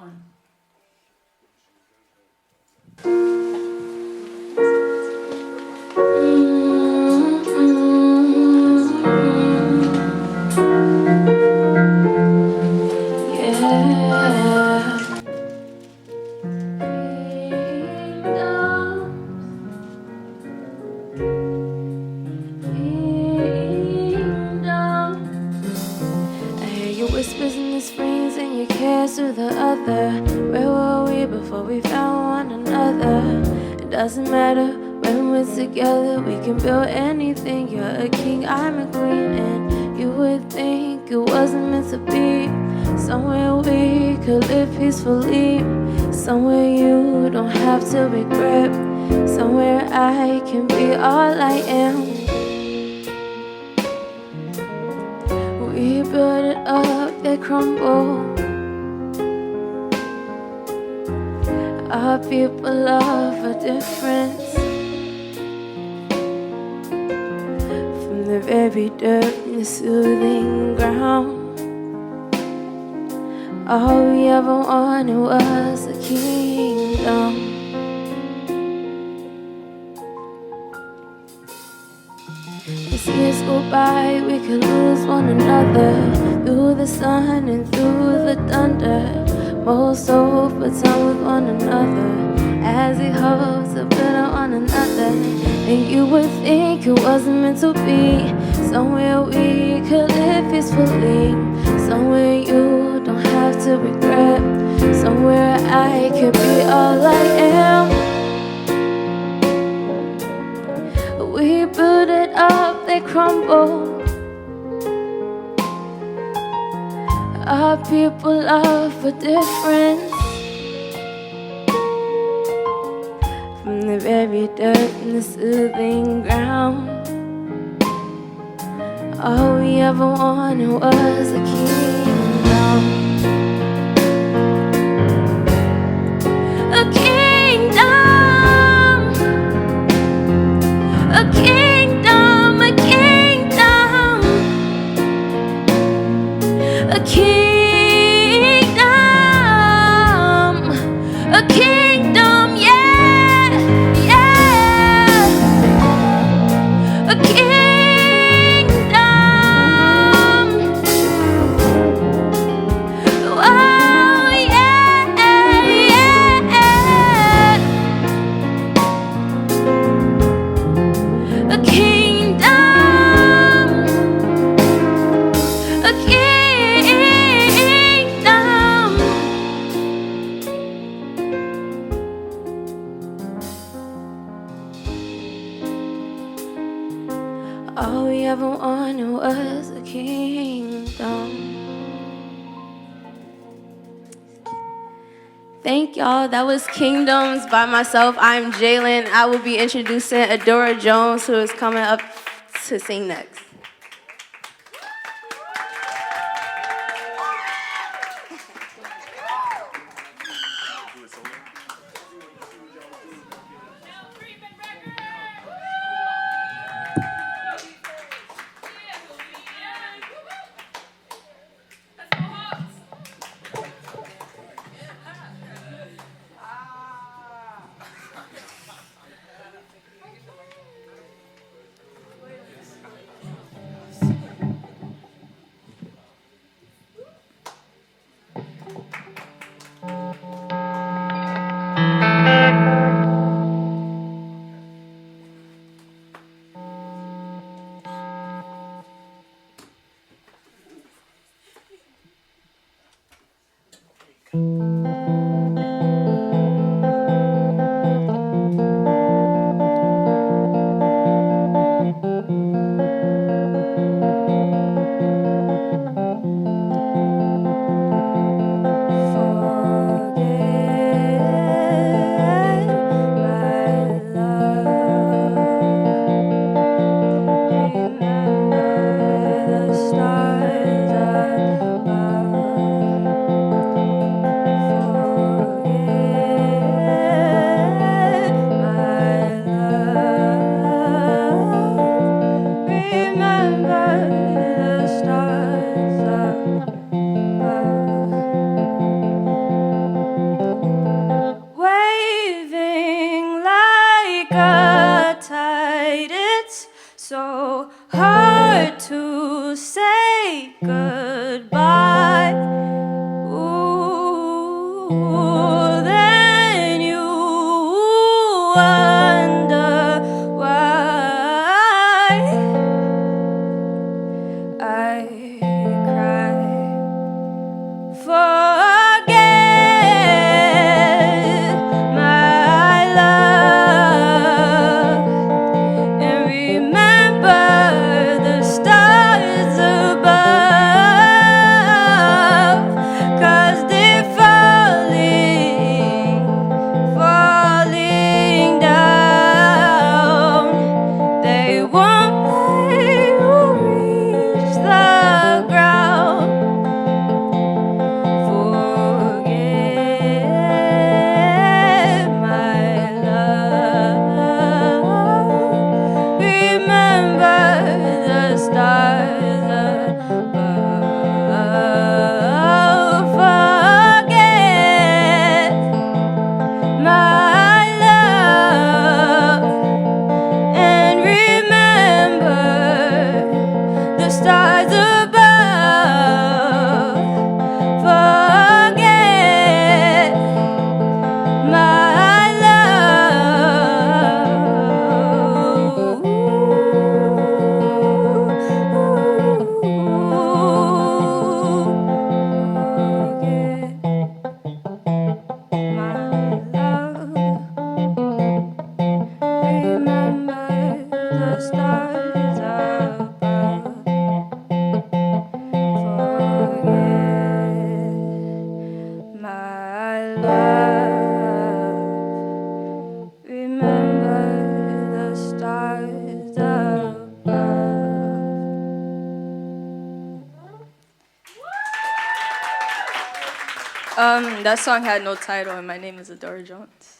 one. Whispers in the springs and your cares to the other. Where were we before we found one another? It doesn't matter when we're together, we can build anything. You're a king, I'm a queen, and you would think it wasn't meant to be. Somewhere we could live peacefully, somewhere you don't have to regret, somewhere I can be all I am. We build it up, they crumble. Our people love a difference. From the very dirt and the soothing ground, all we ever wanted was a kingdom. As years go by, we could lose one another, through the sun and through the thunder. Most over time with one another, as we hope to better one another. And you would think it wasn't meant to be. Somewhere we could live peacefully, somewhere you don't have to regret, somewhere I could be all I am. We build it up, they crumble. Our people love a difference. From the very dirt and the soothing ground, all we ever wanted was a kingdom. A kingdom. A kingdom, a kingdom, a kingdom, a kingdom, yeah, yeah, a kingdom, oh yeah, yeah. A kingdom, a kingdom. All we ever wanted was a kingdom. Thank y'all. That was Kingdoms by myself. I'm Jalen. I will be introducing Adora Jones, who is coming up to sing next. love. Remember the stars above. That song had no title, and my name is Adora Jones.